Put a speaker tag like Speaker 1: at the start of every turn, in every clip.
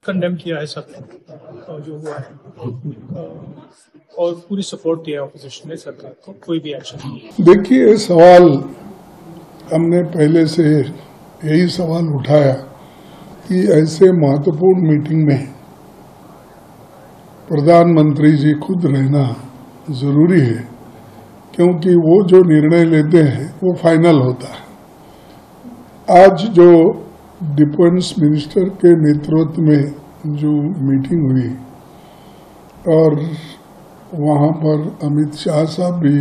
Speaker 1: Condemn किया है सबने जो हुआ है और पूरी सपोर्ट दिया है ऑपोजिशन ने सरकार को, कोई भी एक्शन नहीं।
Speaker 2: देखिए, सवाल हमने पहले से यही सवाल उठाया कि ऐसे महत्वपूर्ण मीटिंग में प्रधानमंत्री जी खुद रहना जरूरी है, क्योंकि वो जो निर्णय लेते हैं वो फाइनल होता है। आज जो डिफेंस मिनिस्टर के नेतृत्व में जो मीटिंग हुई और वहां पर अमित शाह साहब भी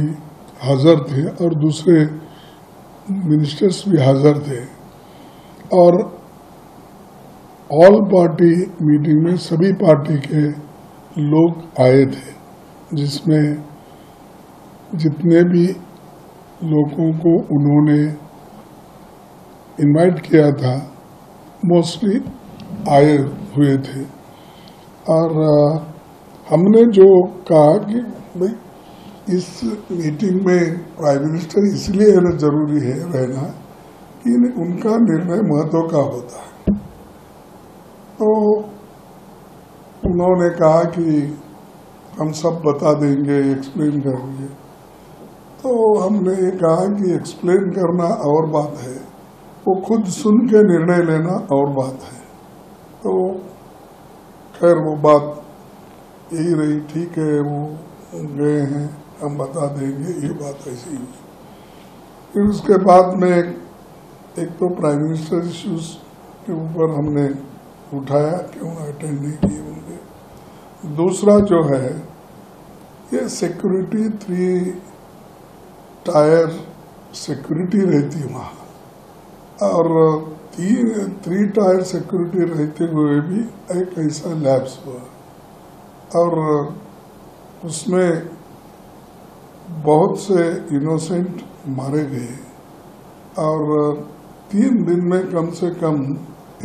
Speaker 2: हाजिर थे और दूसरे मिनिस्टर्स भी हाजिर थे और ऑल पार्टी मीटिंग में सभी पार्टी के लोग आए थे, जिसमें जितने भी लोगों को उन्होंने इनवाइट किया था मोस्टली आए हुए थे। और हमने जो कहा कि भाई इस मीटिंग में प्राइम मिनिस्टर इसलिए जरूरी है रहना कि उनका निर्णय महत्व का होता है। तो उन्होंने कहा कि हम सब बता देंगे, एक्सप्लेन करेंगे। तो हमने ये कहा कि एक्सप्लेन करना और बात है, वो खुद सुन के निर्णय लेना और बात है। तो खैर वो बात यही रही, ठीक है वो गए हैं, हम बता देंगे, ये बात ऐसी हुई। फिर उसके बाद में एक तो प्राइम मिनिस्टर इश्यूज के ऊपर हमने उठाया, क्यों अटेंड नहीं किए होंगे। दूसरा जो है ये सिक्योरिटी, 3 टायर सिक्योरिटी रहती वहाँ, और 3 टायर सिक्योरिटी रहते हुए भी एक ऐसा लैप्स हुआ और उसमें बहुत से इनोसेंट मारे गए और 3 दिन में कम से कम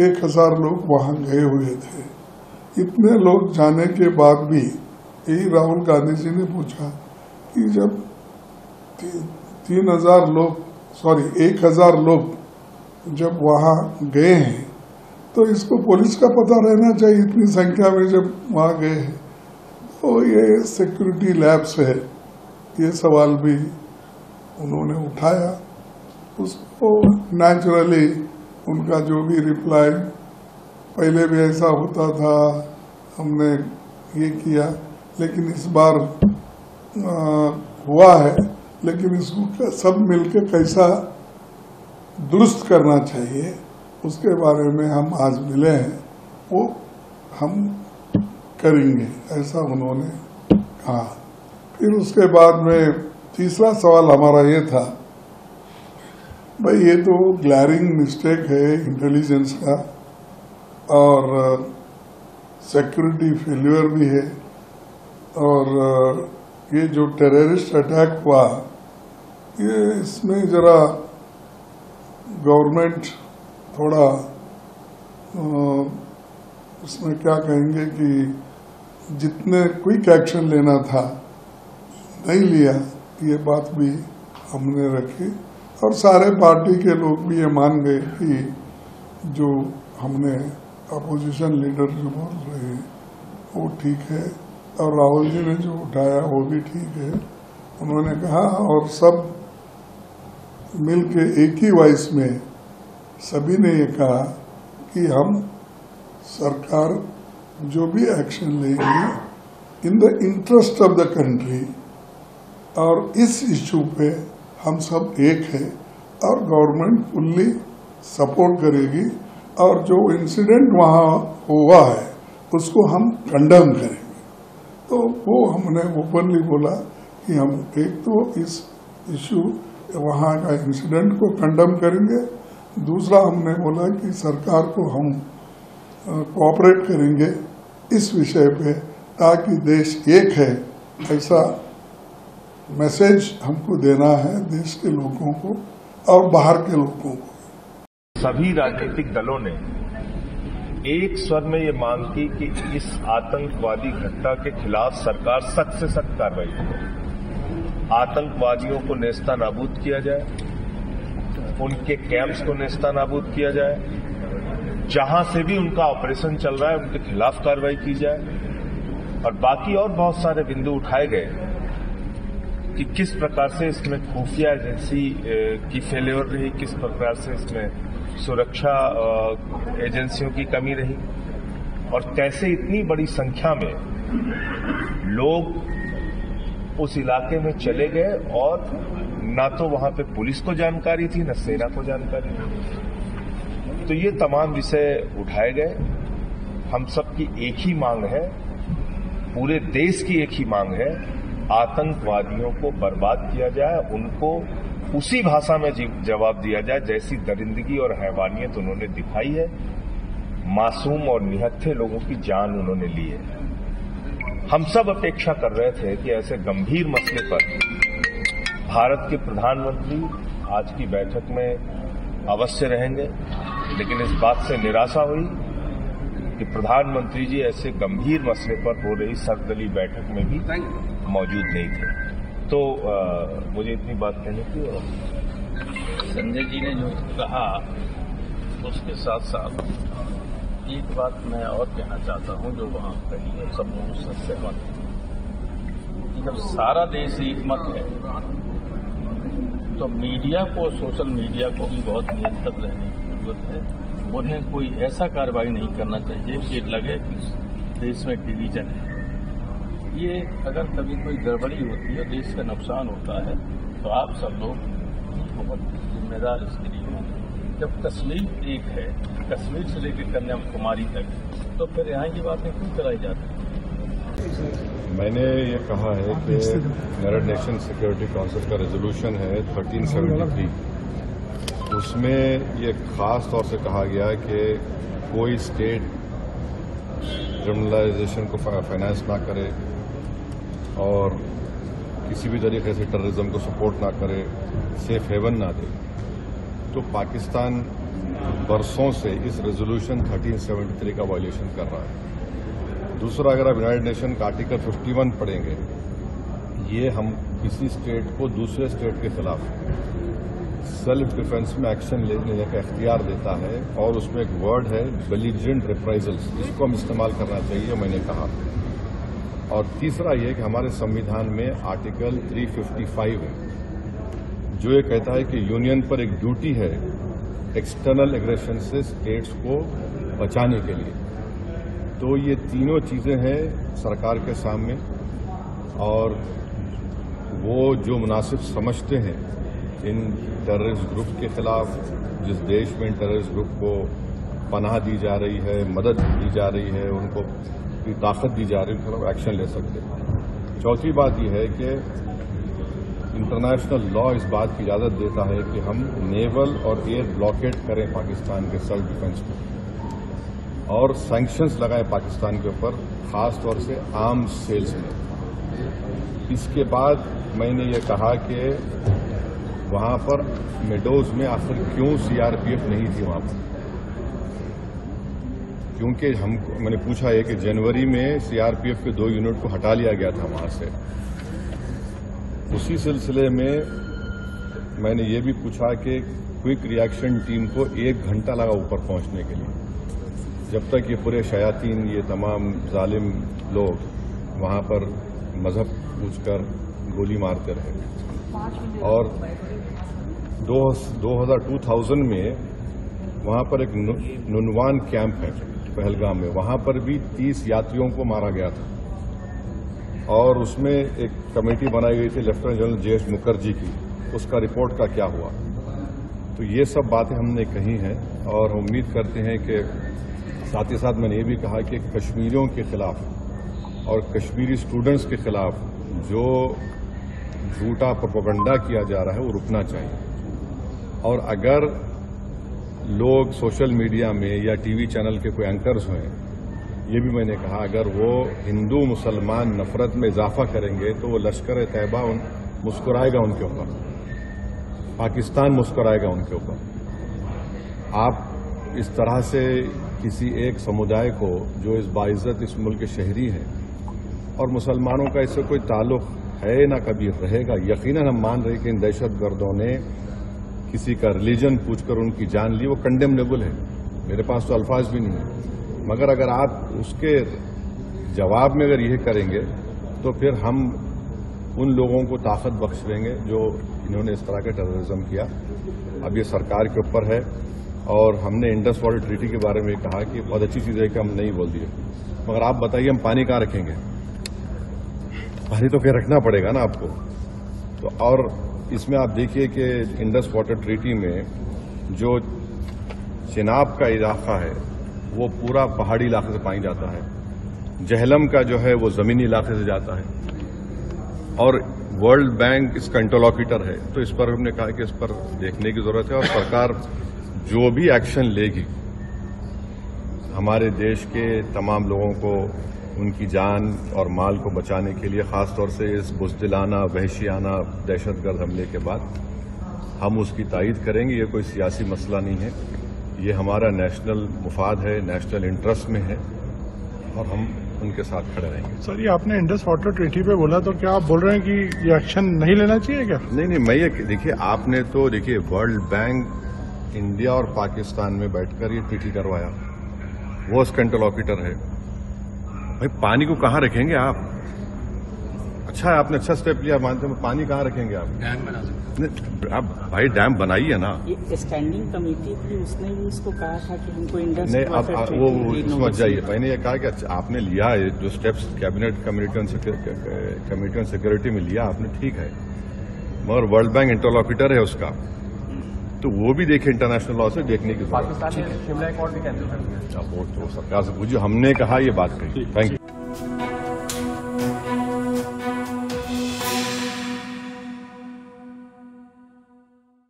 Speaker 2: 1000 लोग वहां गए हुए थे। इतने लोग जाने के बाद भी यही राहुल गांधी जी ने पूछा कि जब 1000 लोग जब वहां गए हैं तो इसको पुलिस का पता रहना चाहिए, इतनी संख्या में जब वहां गए हैं। तो ये सिक्योरिटी लैब्स है, ये सवाल भी उन्होंने उठाया। उसको नेचुरली उनका जो भी रिप्लाई, पहले भी ऐसा होता था, हमने ये किया, लेकिन इस बार हुआ है, लेकिन इसको सब मिलकर कैसा दुरुस्त करना चाहिए उसके बारे में हम आज मिले हैं, वो हम करेंगे, ऐसा उन्होंने कहा। फिर उसके बाद में तीसरा सवाल हमारा ये था, भाई ये तो ग्लैरिंग मिस्टेक है इंटेलिजेंस का और सिक्योरिटी फेल्यूर भी है, और ये जो टेररिस्ट अटैक हुआ ये इसमें जरा गवर्नमेंट थोड़ा उसमें क्या कहेंगे कि जितने क्विक एक्शन लेना था नहीं लिया, ये बात भी हमने रखी और सारे पार्टी के लोग भी ये मान गए कि जो हमने अपोजिशन लीडर जो बोल रहे हैं वो ठीक है और राहुल जी ने जो उठाया वो भी ठीक है, उन्होंने कहा। और सब मिलके एक ही वॉइस में सभी ने ये कहा कि हम सरकार जो भी एक्शन लेंगे in the interest of the country, और इस इश्यू पे हम सब एक है और गवर्नमेंट फुल्ली सपोर्ट करेगी, और जो इंसिडेंट वहाँ हुआ है उसको हम कंडेम करेंगे। तो वो हमने ओपनली बोला कि हम एक तो इस इश्यू वहाँ का इंसिडेंट को कंडेम करेंगे, दूसरा हमने बोला कि सरकार को हम कोऑपरेट करेंगे इस विषय पे, ताकि देश एक है, ऐसा मैसेज हमको देना है देश के लोगों को और बाहर के लोगों को।
Speaker 3: सभी राजनीतिक दलों ने एक स्वर में ये मांग की कि इस आतंकवादी घटना के खिलाफ सरकार सख्त से सख्त कार्रवाई करे, आतंकवादियों को नेस्तानाबूद किया जाए, उनके कैंप्स को नेस्तानाबूद किया जाए जहां से भी उनका ऑपरेशन चल रहा है उनके खिलाफ कार्रवाई की जाए। और बाकी और बहुत सारे बिंदु उठाए गए कि किस प्रकार से इसमें खुफिया एजेंसी की फेल्योर रही, किस प्रकार से इसमें सुरक्षा एजेंसियों की कमी रही और कैसे इतनी बड़ी संख्या में लोग उस इलाके में चले गए और न तो वहां पे पुलिस को जानकारी थी न सेना को जानकारी थी। तो ये तमाम विषय उठाए गए। हम सबकी एक ही मांग है, पूरे देश की एक ही मांग है, आतंकवादियों को बर्बाद किया जाए, उनको उसी भाषा में जवाब दिया जाए जैसी दरिंदगी और हैवानियत उन्होंने दिखाई है। मासूम और निहत्थे लोगों की जान उन्होंने ली है। हम सब अपेक्षा कर रहे थे कि ऐसे गंभीर मसले पर भारत के प्रधानमंत्री आज की बैठक में अवश्य रहेंगे, लेकिन इस बात से निराशा हुई कि प्रधानमंत्री जी ऐसे गंभीर मसले पर हो रही सर्वदलीय बैठक में भी मौजूद नहीं थे। तो मुझे इतनी बात कहनी थी। और
Speaker 4: संजय जी ने जो कहा उसके साथ साथ एक बात मैं और कहना चाहता हूं जो वहां कही है, सब लोग उससे सहमत हैं। जब सारा देश एकमत है तो मीडिया को, सोशल मीडिया को भी बहुत नियंत्रित रहने की जरूरत है। उन्हें कोई ऐसा कार्रवाई नहीं करना चाहिए कि लगे कि देश में डिवीजन है। ये अगर कभी कोई गड़बड़ी होती है, देश का नुकसान होता है, तो आप सब लोग बहुत जिम्मेदार इसके लिए होंगे। जब कश्मीर एक है, कश्मीर से लेकर कन्याकुमारी तक, तो फिर यहाँ की बातें क्यों कराई जाती हैं?
Speaker 5: मैंने ये कहा है कि यूनाइटेड नेशन सिक्योरिटी काउंसिल का रेजोल्यूशन है 1373, उसमें ये खास तौर से कहा गया कि कोई स्टेट क्रिमिनलाइजेशन को फाइनेंस ना करे और किसी भी तरीके से टेररिज्म को सपोर्ट ना करे, सेफ हेवन ना दे। तो पाकिस्तान बरसों से इस रेजोल्यूशन 1373 का वायलेशन कर रहा है। दूसरा, अगर आप यूनाइटेड नेशन का आर्टिकल 51 पढ़ेंगे, ये हम किसी स्टेट को दूसरे स्टेट के खिलाफ सेल्फ डिफेंस में एक्शन लेने का इख्तियार देता है और उसमें एक वर्ड है बेलिजेंट रिप्राइजल्स, इसको हम इस्तेमाल करना चाहिए, मैंने कहा। और तीसरा ये कि हमारे संविधान में आर्टिकल 355 है जो ये कहता है कि यूनियन पर एक ड्यूटी है एक्सटर्नल एग्रेशन से स्टेट्स को बचाने के लिए। तो ये तीनों चीजें हैं सरकार के सामने और वो जो मुनासिब समझते हैं इन टेररिस्ट ग्रुप के खिलाफ, जिस देश में इन टेररिस्ट ग्रुप को पनाह दी जा रही है, मदद दी जा रही है, उनको ताकत दी जा रही है, उनके खिलाफ एक्शन ले सकते हैं। चौथी बात यह है कि इंटरनेशनल लॉ इस बात की इजाजत देता है कि हम नेवल और एयर ब्लॉकेट करें पाकिस्तान के सेल्फ डिफेंस को और सैंक्शंस लगाए पाकिस्तान के ऊपर, खास तौर से आर्म्स सेल्स में। इसके बाद मैंने ये कहा कि वहां पर मेडोज में आखिर क्यों सीआरपीएफ नहीं थी वहां पर, क्योंकि मैंने पूछा है कि जनवरी में सीआरपीएफ के 2 यूनिट को हटा लिया गया था वहां से। उसी सिलसिले में मैंने ये भी पूछा कि क्विक रिएक्शन टीम को 1 घंटा लगा ऊपर पहुंचने के लिए, जब तक ये पूरे शयातीन, ये तमाम जालिम लोग वहां पर मजहब पूछकर गोली मारते रहे। और 2000 में वहां पर एक नुनवान कैंप है पहलगाम में, वहां पर भी 30 यात्रियों को मारा गया था और उसमें एक कमेटी बनाई गई थी लेफ्टिनेंट जनरल जेएस मुखर्जी की, उसका रिपोर्ट का क्या हुआ। तो ये सब बातें हमने कही हैं और हम उम्मीद करते हैं कि साथ ही साथ मैंने ये भी कहा कि कश्मीरियों के खिलाफ और कश्मीरी स्टूडेंट्स के खिलाफ जो झूठा प्रोपेगेंडा किया जा रहा है वो रुकना चाहिए। और अगर लोग सोशल मीडिया में या टीवी चैनल के कोई एंकर्स हैं, ये भी मैंने कहा, अगर वो हिंदू मुसलमान नफरत में इजाफा करेंगे तो वो लश्कर तैयबा मुस्कुराएगा उनके ऊपर, पाकिस्तान मुस्कुराएगा उनके ऊपर। आप इस तरह से किसी एक समुदाय को जो इस बाइज्जत इस मुल्क के शहरी हैं और मुसलमानों का इससे कोई ताल्लुक है ना कभी रहेगा, यकीनन हम मान रहे कि इन दहशतगर्दों ने किसी का रिलीजन पूछकर उनकी जान ली, वो कंडेमनेबल है। मेरे पास तो अल्फाज भी नहीं है, मगर अगर आप उसके जवाब में अगर यह करेंगे तो फिर हम उन लोगों को ताकत बख्श देंगे जो इन्होंने इस तरह का टेररिज्म किया। अब ये सरकार के ऊपर है, और हमने इंडस वाटर ट्रीटी के बारे में कहा कि बहुत अच्छी चीज़ है कि हम नहीं बोल दिए, मगर आप बताइए हम पानी कहाँ रखेंगे? पानी तो कहीं रखना पड़ेगा ना आपको। तो और इसमें आप देखिए कि इंडस वाटर ट्रीटी में जो चिनाब का इलाका है वो पूरा पहाड़ी इलाके से पानी जाता है, जहलम का जो है वो जमीनी इलाके से जाता है, और वर्ल्ड बैंक इसका इंटरलॉक्यूटर है। तो इस पर हमने कहा कि इस पर देखने की जरूरत है, और सरकार जो भी एक्शन लेगी हमारे देश के तमाम लोगों को उनकी जान और माल को बचाने के लिए, खासतौर से इस बुज़दिलाना वहशियाना दहशतगर्द हमले के बाद, हम उसकी तायीद करेंगे। ये कोई सियासी मसला नहीं है, ये हमारा नेशनल मुफाद है, नेशनल इंटरेस्ट में है, और हम उनके साथ खड़े रहेंगे।
Speaker 6: सर, ये आपने इंडस वाटर ट्रीटी पे बोला, तो क्या आप बोल रहे हैं कि ये एक्शन नहीं लेना चाहिए क्या?
Speaker 5: नहीं, मैं ये देखिए, आपने तो देखिए वर्ल्ड बैंक इंडिया और पाकिस्तान में बैठकर ये ट्रीटी करवाया, वो उसका इंटरलॉक्यूटर है। भाई पानी को कहाँ रखेंगे आप? अच्छा है, आपने अच्छा स्टेप लिया, मानते हैं, पानी कहाँ रखेंगे आप?
Speaker 7: डैम बना सकते।
Speaker 5: आप भाई डैम बनाइए ना।
Speaker 7: ये स्टैंडिंग कमेटी थी, उसने भी इसको कहा था कि हमको इंडस
Speaker 5: नहीं, अब वो समझ जाइए। मैंने ये कहा कि अच्छा आपने लिया है जो steps cabinet committee on security में लिया आपने, ठीक है, मगर वर्ल्ड बैंक इंटरलॉक्यूटर है उसका, तो वो भी देखे, इंटरनेशनल लॉ से देखने की जरूरत है।
Speaker 8: पाकिस्तान ने शिमला एक और भी कैंसिल कर दिया।
Speaker 5: वो तो सरकार से पूछिए, हमने कहा ये बात कही। Thank you.